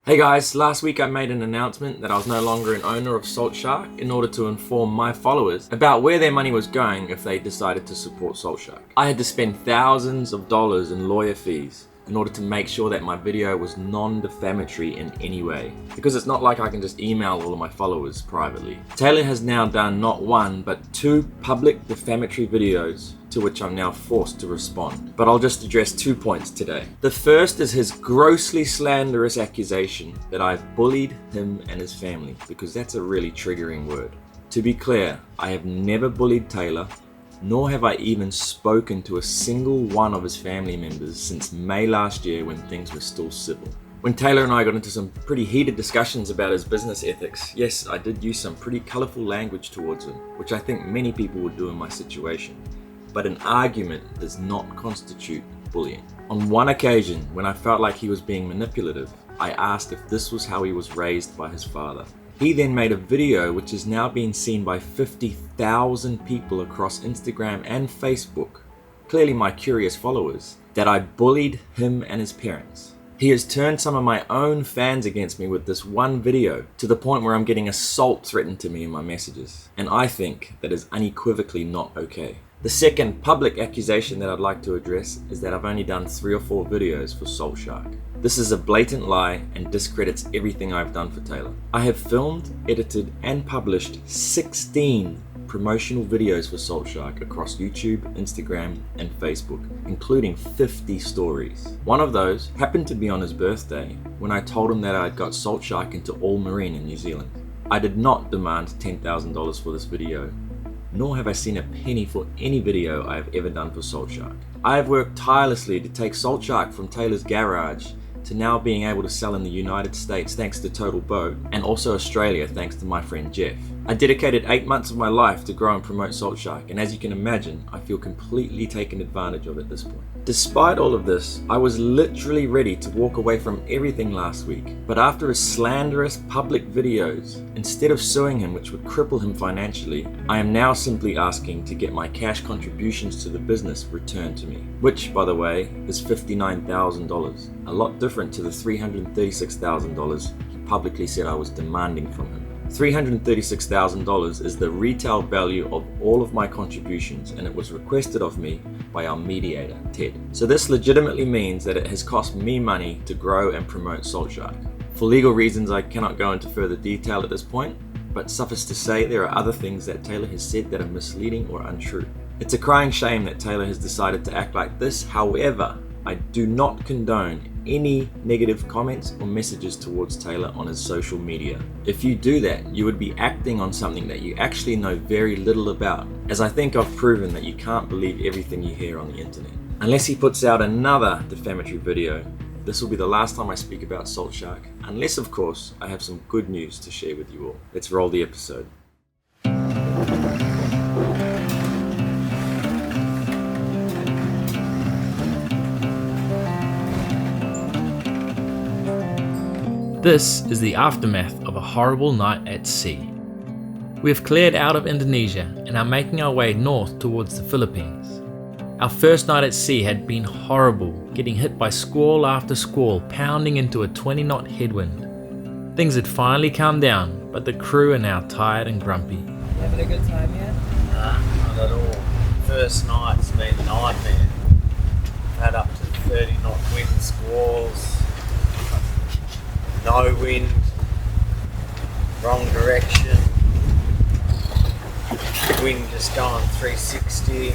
Hey guys, last week I made an announcement that I was no longer an owner of Salt Shark in order to inform my followers about where their money was going if they decided to support Salt Shark. I had to spend thousands of dollars in lawyer fees in order to make sure that my video was non-defamatory in any way. Because it's not like I can just email all of my followers privately. Taylor has now done not one, but 2 public defamatory videos to which I'm now forced to respond. But I'll just address 2 points today. The first is his grossly slanderous accusation that I've bullied him and his family, because that's a really triggering word. To be clear, I have never bullied Taylor, nor have I even spoken to a single one of his family members since May last year when things were still civil. When Taylor and I got into some pretty heated discussions about his business ethics, yes, I did use some pretty colourful language towards him, which I think many people would do in my situation. But an argument does not constitute bullying. On one occasion, when I felt like he was being manipulative, I asked if this was how he was raised by his father. He then made a video which is now being seen by 50,000 people across Instagram and Facebook, clearly my curious followers, that I bullied him and his parents. He has turned some of my own fans against me with this one video, to the point where I'm getting assault threatened to me in my messages. And I think that is unequivocally not okay. The second public accusation that I'd like to address is that I've only done 3 or 4 videos for Salt Shark. This is a blatant lie and discredits everything I've done for Taylor. I have filmed, edited, and published 16 promotional videos for Salt Shark across YouTube, Instagram, and Facebook, including 50 stories. One of those happened to be on his birthday, when I told him that I'd got Salt Shark into All Marine in New Zealand. I did not demand $10,000 for this video, nor have I seen a penny for any video I have ever done for Salt Shark. I have worked tirelessly to take Salt Shark from Taylor's garage to now being able to sell in the United States thanks to Total Boat, and also Australia thanks to my friend Jeff. I dedicated 8 months of my life to grow and promote Salt Shark, and as you can imagine, I feel completely taken advantage of at this point. Despite all of this, I was literally ready to walk away from everything last week, but after his slanderous public videos, instead of suing him, which would cripple him financially, I am now simply asking to get my cash contributions to the business returned to me, which, by the way, is $59,000, a lot different to the $336,000 he publicly said I was demanding from him. $336,000 is the retail value of all of my contributions, and it was requested of me by our mediator, Ted. So this legitimately means that it has cost me money to grow and promote Salt Shark. For legal reasons, I cannot go into further detail at this point, but suffice to say there are other things that Taylor has said that are misleading or untrue. It's a crying shame that Taylor has decided to act like this. However, I do not condone any negative comments or messages towards Taylor on his social media. If you do that, you would be acting on something that you actually know very little about, as I think I've proven that you can't believe everything you hear on the internet. Unless he puts out another defamatory video, this will be the last time I speak about Salt Shark, unless of course I have some good news to share with you all. Let's roll the episode. This is the aftermath of a horrible night at sea. We have cleared out of Indonesia and are making our way north towards the Philippines. Our first night at sea had been horrible, getting hit by squall after squall, pounding into a 20-knot headwind. Things had finally calmed down, but the crew are now tired and grumpy. You having a good time yet? Nah, not at all. First night's been a nightmare. Had up to 30-knot wind squalls. No wind, wrong direction, wind just going 360,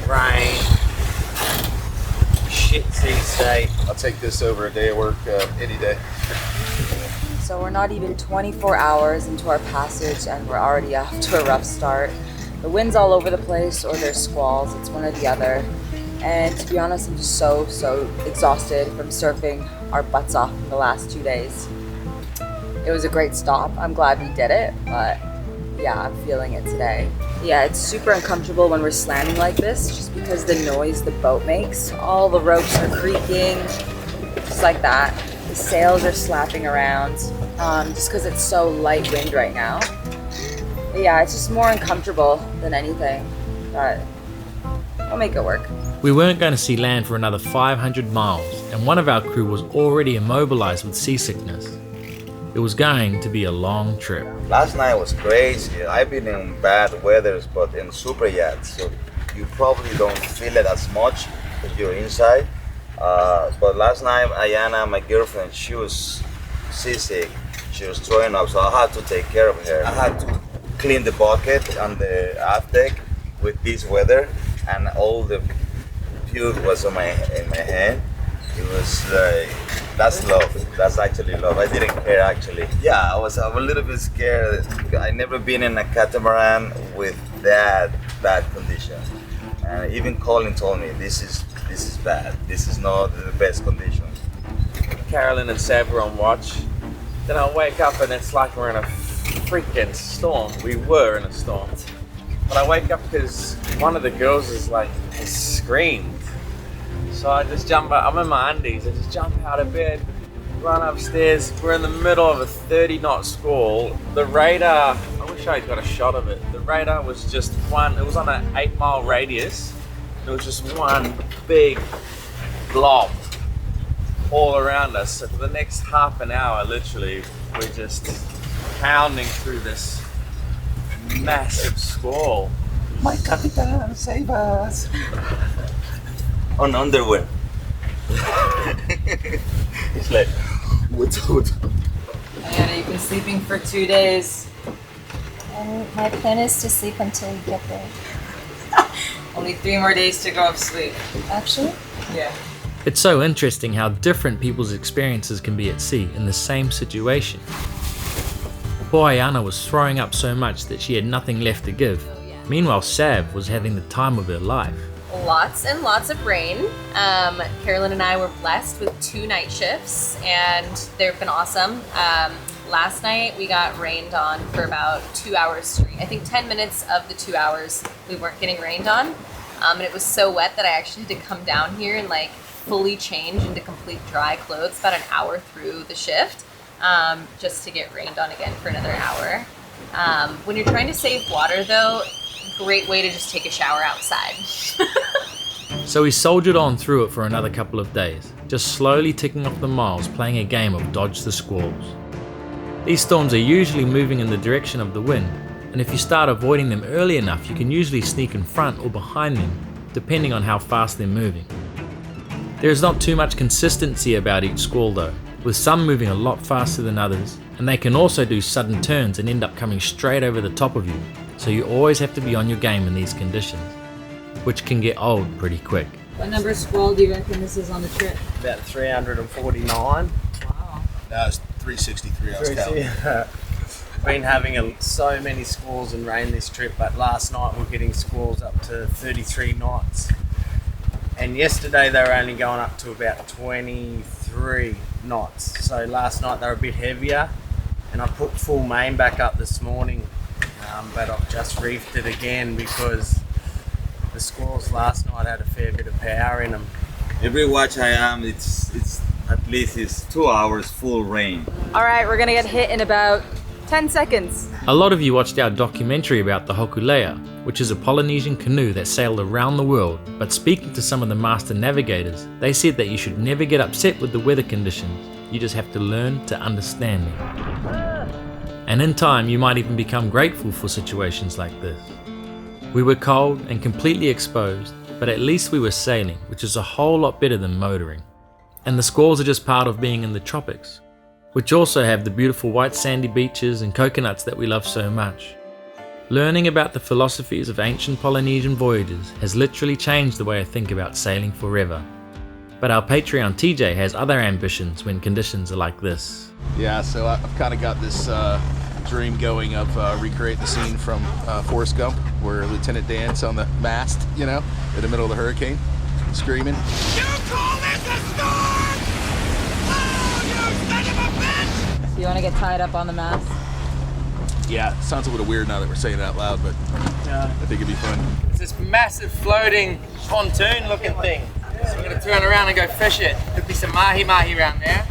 rain, shit sea state. I'll take this over a day of work any day. So we're not even 24 hours into our passage and we're already off to a rough start. The wind's all over the place, or there's squalls, it's one or the other. And to be honest, I'm just so exhausted from surfing our butts off in the last 2 days. It was a great stop. I'm glad we did it, but yeah, I'm feeling it today. Yeah, it's super uncomfortable when we're slamming like this, just because the noise the boat makes. All the ropes are creaking, just like that. The sails are slapping around, just because it's so light wind right now. But yeah, it's just more uncomfortable than anything, but we'll make it work. We weren't going to see land for another 500 miles, and one of our crew was already immobilized with seasickness. It was going to be a long trip. Last night was crazy. I've been in bad weathers, but in super yachts, so you probably don't feel it as much if you're inside. But last night, Ayana, my girlfriend, she was seasick. She was throwing up, so I had to take care of her. I had to clean the bucket on the aft deck with this weather, and all the puke was in my hand. It was like, that's love. That's actually love. I didn't care actually. Yeah, I was a little bit scared. I never been in a catamaran with that bad condition. And even Colin told me this is bad. This is not the best condition. Carolyn and Seb were on watch. Then I wake up and it's like we're in a freaking storm. We were in a storm. But I wake up because one of the girls has screamed. So I just jump out, I'm in my undies, I just jump out of bed, run upstairs. We're in the middle of a 30-knot squall. The radar, I wish I got a shot of it. The radar was just it was on an 8-mile radius. It was just one big blob all around us. So for the next half an hour, literally, we're just pounding through this massive squall. My Capitan, save us! On underwear. It's like, what's Diana, you've been sleeping for 2 days. And my plan is to sleep until you get there. Only 3 more days to go of sleep. Actually, Yeah. It's so interesting how different people's experiences can be at sea in the same situation. Poor Ayana was throwing up so much that she had nothing left to give. Meanwhile, Sav was having the time of her life. Lots and lots of rain. Carolyn and I were blessed with 2 night shifts and they've been awesome. Last night we got rained on for about 2 hours straight. I think 10 minutes of the 2 hours we weren't getting rained on. And it was so wet that I actually had to come down here and fully change into complete dry clothes about an hour through the shift, just to get rained on again for another hour. When you're trying to save water though, great way to just take a shower outside. So we soldiered on through it for another couple of days, just slowly ticking off the miles, playing a game of dodge the squalls. These storms are usually moving in the direction of the wind, and if you start avoiding them early enough, you can usually sneak in front or behind them, depending on how fast they're moving. There is not too much consistency about each squall though, with some moving a lot faster than others, and they can also do sudden turns and end up coming straight over the top of you, so you always have to be on your game in these conditions, which can get old pretty quick. What number squall do you reckon this is on the trip? About 349. Wow. No, it's 363. I was counting. Been having so many squalls and rain this trip, but last night we're getting squalls up to 33 knots. And yesterday they were only going up to about 23 knots. So last night they were a bit heavier, and I put full main back up this morning, but I've just reefed it again because the squalls last night had a fair bit of power in them. every watch I am, it's at least it's 2 hours full rain. All right, we're gonna get hit in about 10 seconds. A lot of you watched our documentary about the Hokulea, which is a Polynesian canoe that sailed around the world, but speaking to some of the master navigators, they said that you should never get upset with the weather conditions, you just have to learn to understand them. And in time, you might even become grateful for situations like this. We were cold and completely exposed, but at least we were sailing, which is a whole lot better than motoring. And the squalls are just part of being in the tropics, which also have the beautiful white sandy beaches and coconuts that we love so much. Learning about the philosophies of ancient Polynesian voyagers has literally changed the way I think about sailing forever. But our Patreon TJ has other ambitions when conditions are like this. Yeah, so I've kind of got this dream going of recreate the scene from Forrest Gump, where Lieutenant Dan's on the mast, you know, in the middle of the hurricane, screaming. You call this a storm? Oh, you son of a bitch! So you wanna get tied up on the mast? Yeah, it sounds a little weird now that we're saying it out loud, but I think it'd be fun. It's this massive floating pontoon looking thing. So we're gonna turn around and go fish it. Could be some mahi-mahi around there.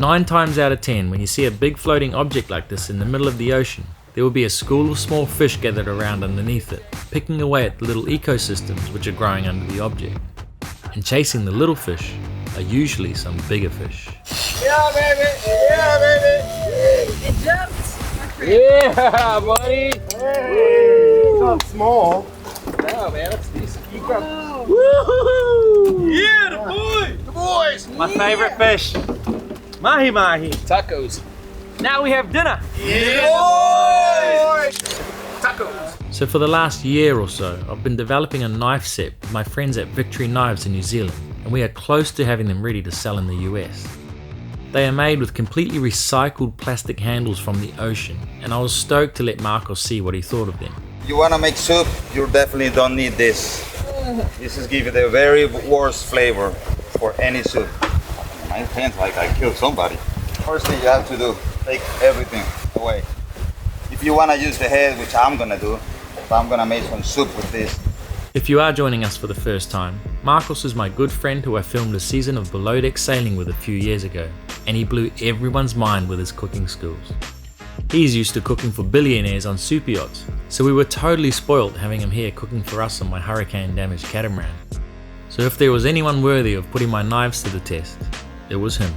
9 times out of 10, when you see a big floating object like this in the middle of the ocean, there will be a school of small fish gathered around underneath it, picking away at the little ecosystems which are growing under the object. And chasing the little fish are usually some bigger fish. Yeah, baby! Yeah, baby! Yeah, buddy. It's not small. No, man, that's decent. Woohoo! Yeah, the boy. The boys! My favorite fish. Mahi mahi. Tacos. Now we have dinner. Boys! Tacos. So for the last year or so, I've been developing a knife set with my friends at Victory Knives in New Zealand, and we are close to having them ready to sell in the US. They are made with completely recycled plastic handles from the ocean, and I was stoked to let Marcos see what he thought of them. You wanna make soup, you definitely don't need this. This is give you the very worst flavor for any soup. My hands like I killed somebody. First thing you have to do, take everything away. If you wanna use the head, which I'm gonna do, I'm gonna make some soup with this. If you are joining us for the first time, Marcos is my good friend who I filmed a season of Below Deck Sailing with a few years ago, and he blew everyone's mind with his cooking skills. He's used to cooking for billionaires on super yachts, so we were totally spoilt having him here cooking for us on my hurricane-damaged catamaran. So if there was anyone worthy of putting my knives to the test, it was him.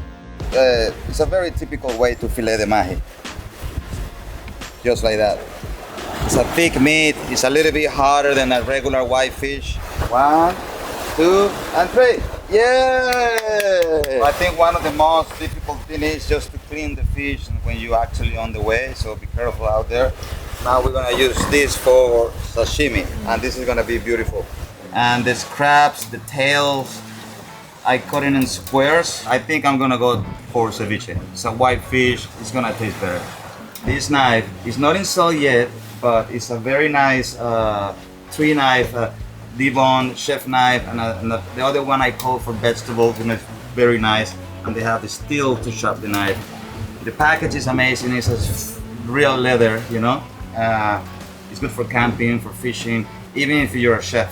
It's a very typical way to fillet the mahi. Just like that. It's a thick meat, it's a little bit harder than a regular white fish. 1, 2, and 3. Yeah! I think one of the most difficult things is just to clean the fish when you're actually on the way, so be careful out there. Now we're gonna use this for sashimi, and this is gonna be beautiful. And the crabs, the tails, I cut it in squares. I think I'm gonna go for ceviche. It's a white fish, it's gonna taste better. This knife is not in sale yet, but it's a very nice 3-knife deboned chef knife, and the other one I call for vegetables, and it's very nice. And they have the steel to sharpen the knife. The package is amazing. It's a real leather, you know. It's good for camping, for fishing. Even if you're a chef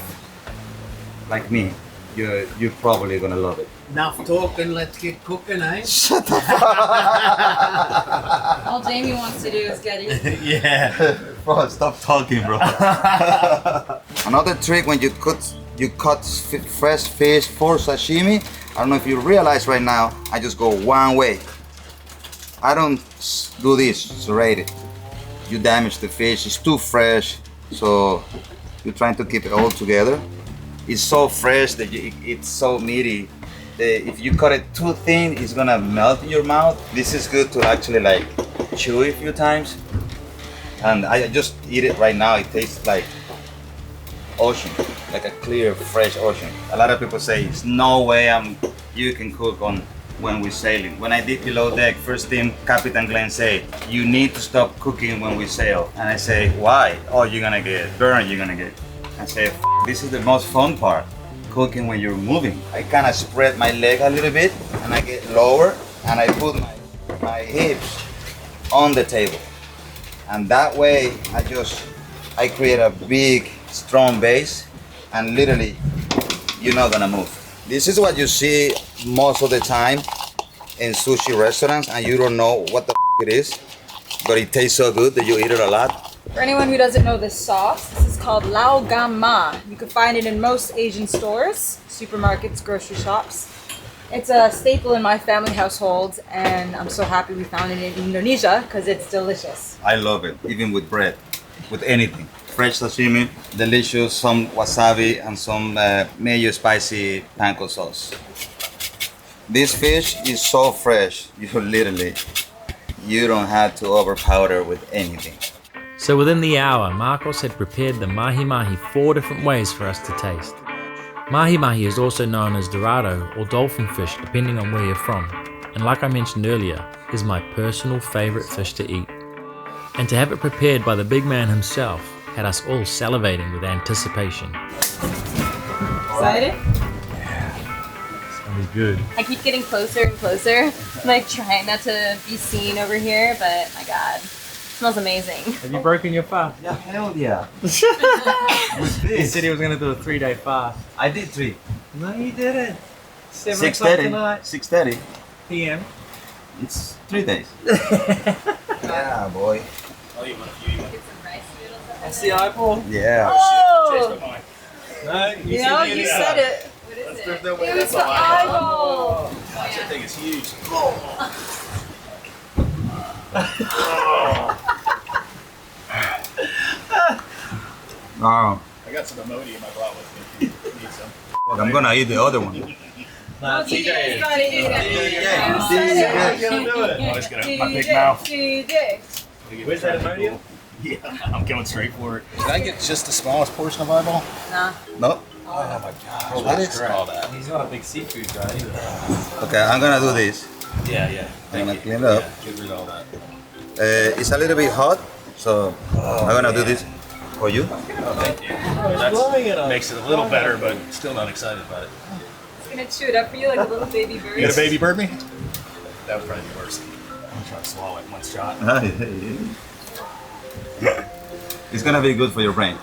like me, you're probably gonna love it. Enough talking, let's get cooking, eh? Shut the fuck All Jamie wants to do is get it. Yeah. Bro, stop talking, bro. Another trick when you cut fresh fish for sashimi, I don't know if you realize right now, I just go one way. I don't do this serrated. You damage the fish, it's too fresh, so you're trying to keep it all together. It's so fresh that it's so meaty. If you cut it too thin, it's gonna melt in your mouth. This is good to actually like chew it a few times. And I just eat it right now. It tastes like ocean, like a clear, fresh ocean. A lot of people say, "There's no way you can cook on when we're sailing." When I did Below Deck, first thing Captain Glenn said, "You need to stop cooking when we sail." And I say, "Why?" "Oh, you're gonna get burned. You're gonna get." I say, "This is the most fun part, cooking when you're moving." I kind of spread my leg a little bit, and I get lower, and I put my hips on the table. And that way, I create a big, strong base, and literally, you're not gonna move. This is what you see most of the time in sushi restaurants, and you don't know what the it is, but it tastes so good that you eat it a lot. For anyone who doesn't know this sauce, this is called Lagoon. You can find it in most Asian stores, supermarkets, grocery shops. It's a staple in my family household, and I'm so happy we found it in Indonesia because it's delicious. I love it, even with bread, with anything. Fresh sashimi, delicious, some wasabi, and some mayo spicy panko sauce. This fish is so fresh, you don't have to overpowder with anything. So within the hour, Marcos had prepared the mahi-mahi 4 different ways for us to taste. Mahi-mahi is also known as dorado or dolphin fish depending on where you're from, and like I mentioned earlier, is my personal favourite fish to eat. And to have it prepared by the big man himself had us all salivating with anticipation. Excited? It's gonna be good. I keep getting closer and closer, like trying not to be seen over here, but my God, it smells amazing. Have you broken your fast? Yeah, hell yeah. He said he was gonna do a 3-day fast. I did 3. No, you didn't. 7 o'clock 6:30. tonight. 6:30. PM. It's 3 days. Yeah, boy. Get some rice noodles. That's the eyeball. Yeah. Oh! No, You know, you said it. What is it? It was the eyeball. That thing is huge. Oh, I got some Imodium I brought with me. Need some. fuck, I'm gonna eat the other one. TJ. Always got my big mouth. Where's that Imodium? Yeah, I'm going straight for it. Did I get just the smallest portion of eyeball? Nah. No? Oh my gosh. What is all that? He's not a big seafood guy either. Okay, I'm gonna do this. Yeah. I'm gonna clean it up. Get rid of all that. It's a little bit hot, so I'm gonna do this for you. Oh, thank you. That makes it a little better, but still not excited about it. It's gonna chew it up for you like a little baby bird. You got a baby bird me? That would probably be worse. I'm trying to swallow it in one shot. It's gonna be good for your brain.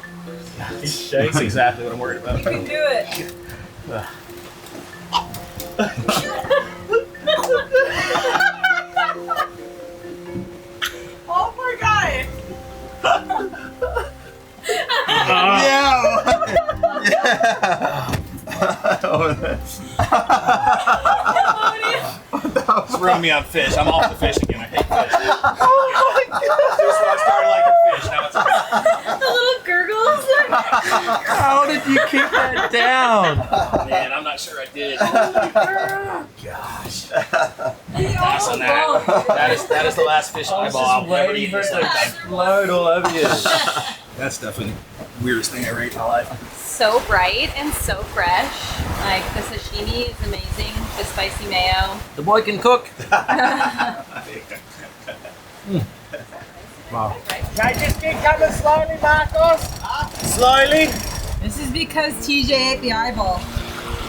That's exactly what I'm worried about. You can do it. Oh my god! It's ruining me on fish. I'm off the fish again. I hate fish. Oh my god! Just when I started liking fish, now it's okay. The little gurgles. How did you keep that down? Oh, man, I'm not sure I did. Gosh. Pass on that. That is the last fish eyeball I'll ever eat. Explode all over you. That's definitely the weirdest thing I ever ate in my life. So bright and so fresh. Like the sashimi is amazing. The spicy mayo. The boy can cook. Can I just keep coming slowly, Marcos? Slowly. This is because TJ ate the eyeball.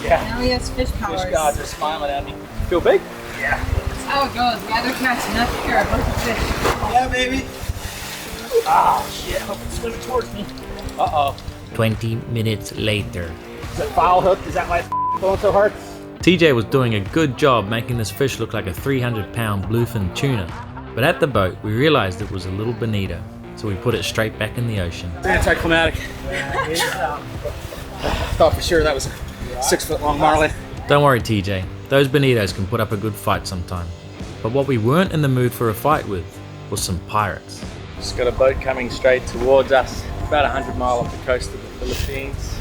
Yeah. Now he has fish powers. Fish gods are smiling at me. Feel big? That's how it goes. We either catch nothing or a bunch of fish. Yeah, baby. Oh shit! I hope it's swimming towards me. 20 minutes later. Is it foul hooked? Is that why it's going so hard? TJ was doing a good job making this fish look like a 300-pound bluefin tuna. But at the boat, we realized it was a little bonito, so we put it straight back in the ocean. Anticlimactic. Thought for sure that was a 6-foot-long marlin. Don't worry, TJ. Those bonitos can put up a good fight sometime. But what we weren't in the mood for a fight with was some pirates. Just got a boat coming straight towards us, about 100 miles off the coast of the Philippines.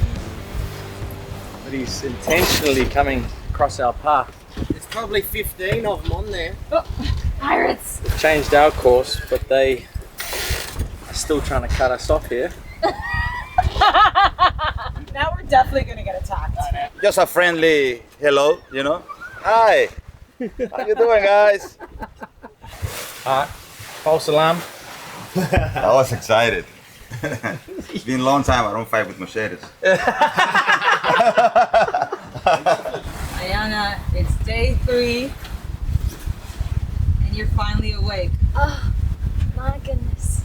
But he's intentionally coming across our path. There's probably 15 of them on there. Pirates. We've changed our course, but they are still trying to cut us off here. Now we're definitely gonna get attacked. Just a friendly hello, you know. Hi. How you doing, guys? Alright, false alarm. I was excited. It's been a long time I don't fight with machetes. Ayana, it's day 3, and you're finally awake. Oh, my goodness.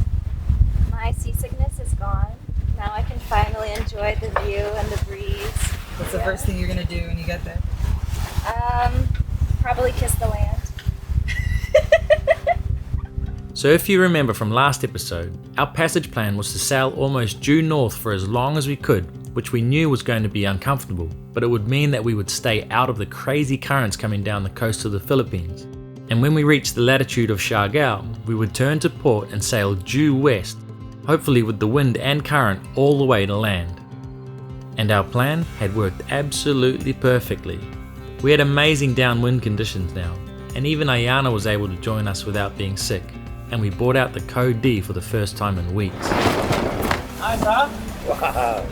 My seasickness is gone. Now I can finally enjoy the view and the breeze. What's the first thing you're gonna do when you get there? Probably kiss the land. So if you remember from last episode, our passage plan was to sail almost due north for as long as we could, which we knew was going to be uncomfortable, but it would mean that we would stay out of the crazy currents coming down the coast of the Philippines. And when we reached the latitude of Siargao, we would turn to port and sail due west, hopefully with the wind and current all the way to land. And our plan had worked absolutely perfectly. We had amazing downwind conditions now, and even Ayana was able to join us without being sick, and we brought out the Code D for the first time in weeks. Nice, huh? Wow.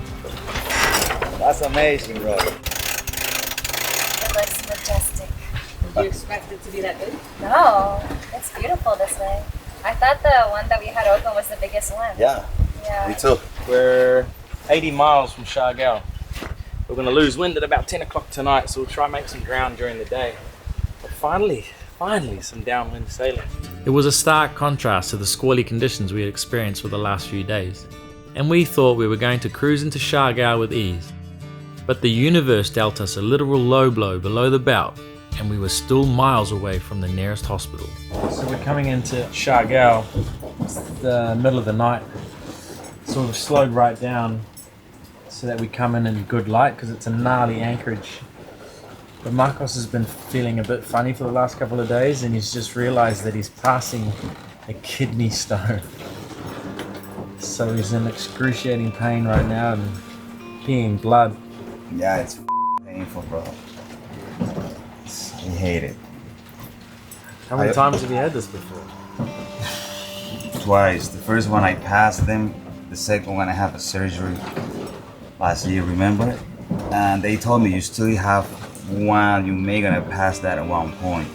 That's amazing, bro. It looks majestic. Did you expect it to be that big? No, it's beautiful this way. I thought the one that we had open was the biggest one. Yeah, Yeah. me too. We're 80 miles from Siargao. We're going to lose wind at about 10 o'clock tonight, so we'll try and make some ground during the day. But finally, some downwind sailing. It was a stark contrast to the squally conditions we had experienced for the last few days, and we thought we were going to cruise into Siargao with ease. But the universe dealt us a literal low blow below the bout, and we were still miles away from the nearest hospital. So we're coming into Siargao, the middle of the night, sort of slowed right down so that we come in good light because it's a gnarly anchorage. But Marcos has been feeling a bit funny for the last couple of days, and he's just realized that he's passing a kidney stone. So he's in excruciating pain right now and peeing blood. Yeah, it's painful, bro. I hate it. How many times have you had this before? Twice. The first one I passed them. The second one I had a surgery last year, remember? And they told me you still have one, you may gonna pass that at one point.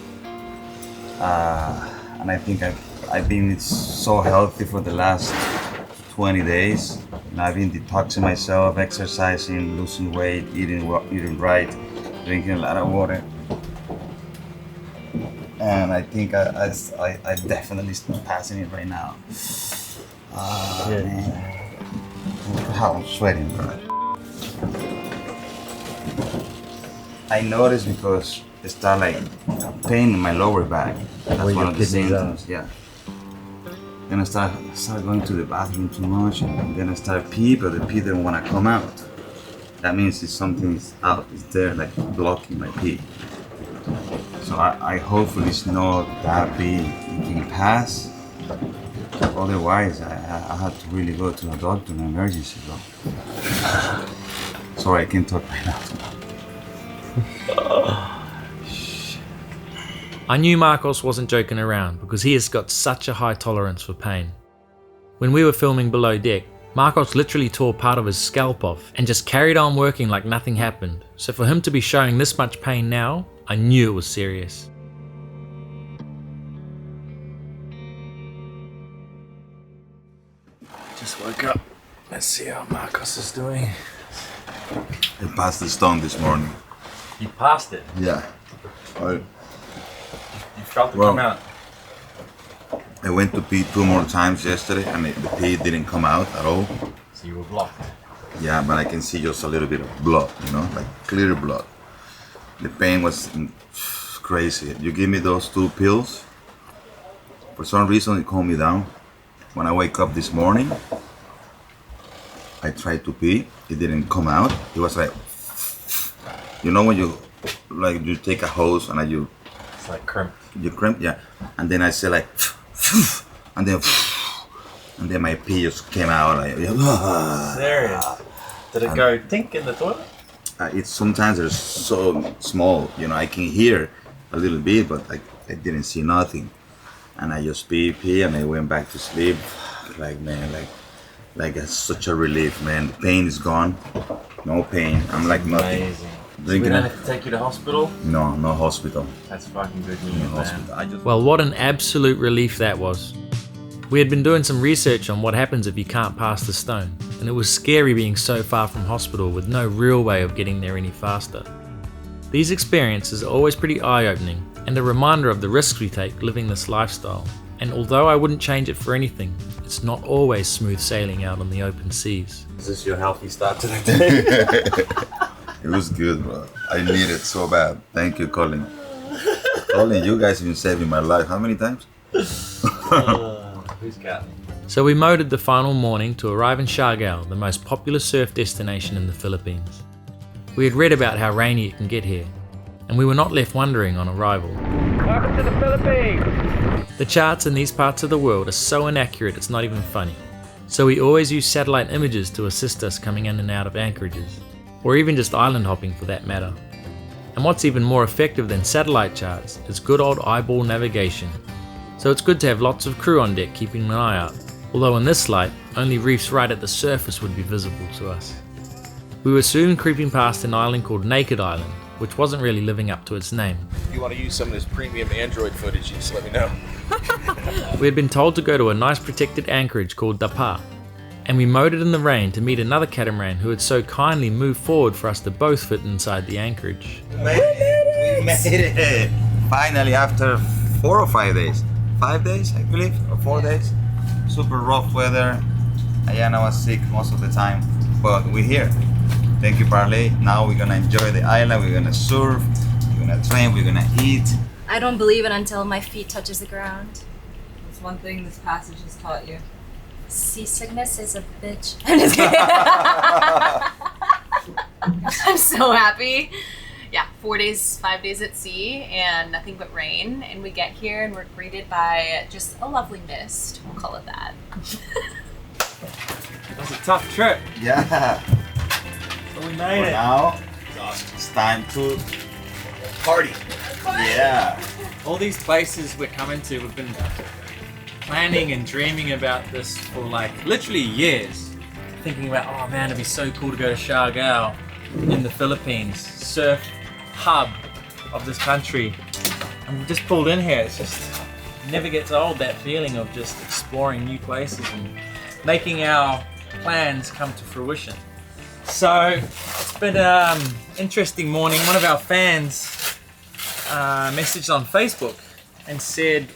And I think I've been so healthy for the last 20 days. And I've been detoxing myself, exercising, losing weight, eating right, drinking a lot of water. And I think I definitely start passing it right now. Man. How I'm sweating, bro. I noticed because it started like pain in my lower back. That's one of the symptoms. Yeah. Then I started going to the bathroom too much, and then I started pee, but the pee didn't want to come out. That means it's something's out. It's there, like blocking my pee. So I hopefully it's not that big. It can pass. Otherwise, I have to really go to a doctor, an emergency though. Sorry, I can't talk right now. I knew Marcos wasn't joking around because he has got such a high tolerance for pain. When we were filming Below Deck, Marcos literally tore part of his scalp off and just carried on working like nothing happened. So for him to be showing this much pain now, I knew it was serious. Just woke up. Let's see how Marcos is doing. I passed the stone this morning. You passed it? Yeah. You felt it come out? I went to pee 2 more times yesterday and the pee didn't come out at all. So you were blocked? Yeah, but I can see just a little bit of blood, you know, like clear blood. The pain was crazy. You give me those 2 pills. For some reason it calmed me down. When I wake up this morning, I tried to pee. It didn't come out. It was like, you know when you take a hose and it's like crimp. You crimp, yeah. And then I say like, and then my pee just came out like. Serious? Did it go tink in the toilet? It's sometimes they're so small, you know. I can hear a little bit, but I didn't see nothing. And I just pee, and I went back to sleep. Like man, like it's such a relief, man. The pain is gone, no pain. I'm like nothing. Amazing. So we don't have to take you to hospital? No hospital. That's fucking good news, No man. hospital. Well, what an absolute relief that was. We had been doing some research on what happens if you can't pass the stone, and it was scary being so far from hospital with no real way of getting there any faster. These experiences are always pretty eye-opening and a reminder of the risks we take living this lifestyle. And although I wouldn't change it for anything, it's not always smooth sailing out on the open seas. Is this your healthy start to the day? It was good, bro. I need it so bad. Thank you, Colin. Colin, you guys have been saving my life. How many times? Who's counting? So we motored the final morning to arrive in Siargao, the most popular surf destination in the Philippines. We had read about how rainy it can get here, and we were not left wondering on arrival. Welcome to the Philippines! The charts in these parts of the world are so inaccurate it's not even funny. So we always use satellite images to assist us coming in and out of anchorages, or even just island hopping for that matter. And what's even more effective than satellite charts is good old eyeball navigation. So it's good to have lots of crew on deck keeping an eye out, although in this light, only reefs right at the surface would be visible to us. We were soon creeping past an island called Naked Island, which wasn't really living up to its name. If you want to use some of this premium Android footage, just let me know. We had been told to go to a nice protected anchorage called Dapa, and we motored in the rain to meet another catamaran who had so kindly moved forward for us to both fit inside the anchorage. We made it! Finally, after 4 or 5 days. 5 days, I believe, or 4 days. Super rough weather. Ayana was sick most of the time, but we're here. Thank you, Parlay. Now we're gonna enjoy the island. We're gonna surf. We're gonna train. We're gonna eat. I don't believe it until my feet touches the ground. That's one thing this passage has taught you. Seasickness is a bitch. I'm just kidding. I'm so happy. Yeah, 4 days, 5 days at sea and nothing but rain. And we get here and we're greeted by just a lovely mist. We'll call it that. It was a tough trip, Yeah. but we made it. Now it's time to party. Yeah. All these places we're coming to, we've been planning and dreaming about this for like literally years. Thinking about, oh man, it'd be so cool to go to Siargao in the Philippines, surf hub of this country. And we just pulled in here. It's just never gets old, that feeling of just exploring new places and making our plans come to fruition. So it's been an interesting morning. One of our fans messaged on Facebook and said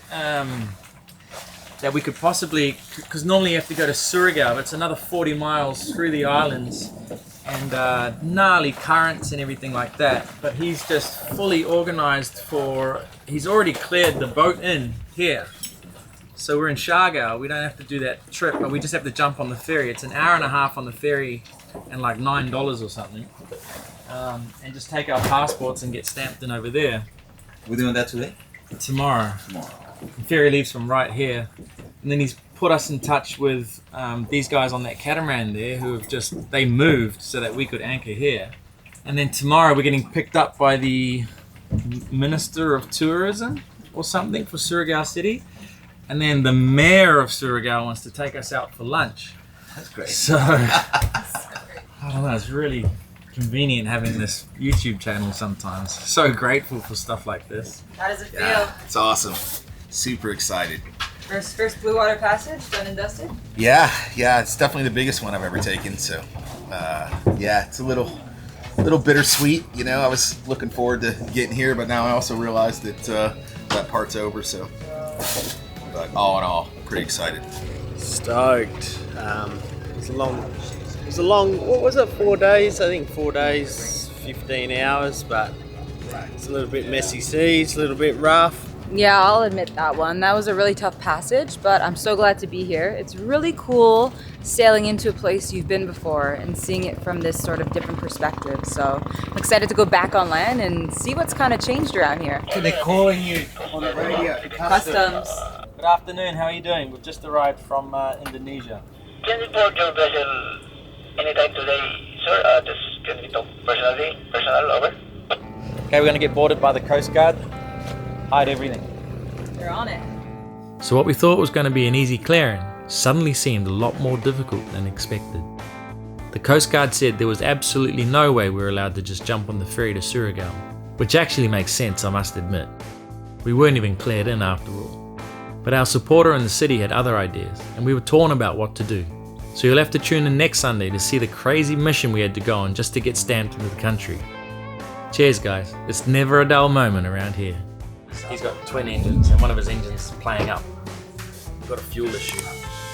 that we could possibly, because normally you have to go to Surigao, but it's another 40 miles through the islands and gnarly currents and everything like that. But he's just fully organized he's already cleared the boat in here. So we're in Siargao, we don't have to do that trip, but we just have to jump on the ferry. It's an hour and a half on the ferry and like $9 or something. And just take our passports and get stamped in over there. We're doing that today? Tomorrow. The ferry leaves from right here. And then he's put us in touch with these guys on that catamaran there who have they moved so that we could anchor here. And then tomorrow we're getting picked up by the Minister of Tourism or something for Surigao City. And then the mayor of Surigao wants to take us out for lunch. That's great. So, I don't know, it's really convenient having this YouTube channel sometimes. So grateful for stuff like this. How does it feel? Yeah, it's awesome. Super excited. First Blue Water Passage, done and dusted? Yeah, it's definitely the biggest one I've ever taken. So, yeah, it's a little bittersweet. You know, I was looking forward to getting here, but now I also realized that that part's over. So, but all in all, pretty excited. Stoked. It was a long, what was it, 4 days? I think 4 days, 15 hours, but it's a little bit messy seas, a little bit rough. Yeah, I'll admit that one. That was a really tough passage, but I'm so glad to be here. It's really cool sailing into a place you've been before and seeing it from this sort of different perspective. So I'm excited to go back on land and see what's kind of changed around here. They're calling you on the radio. Customs. Good afternoon, how are you doing? We've just arrived from Indonesia. Can you report your vessel anytime today, sir? Just can we talk personal, over? Okay, we're going to get boarded by the Coast Guard. Hide everything. They're on it. So what we thought was going to be an easy clearing suddenly seemed a lot more difficult than expected. The Coast Guard said there was absolutely no way we were allowed to just jump on the ferry to Surigao, which actually makes sense, I must admit. We weren't even cleared in after all. But our supporter in the city had other ideas, and we were torn about what to do. So you'll have to tune in next Sunday to see the crazy mission we had to go on just to get stamped into the country. Cheers guys, it's never a dull moment around here. He's got twin engines and one of his engines is playing up. We've got a fuel issue.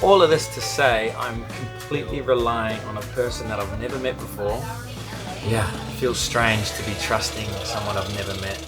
All of this to say, I'm completely relying on a person that I've never met before. Yeah, it feels strange to be trusting someone I've never met.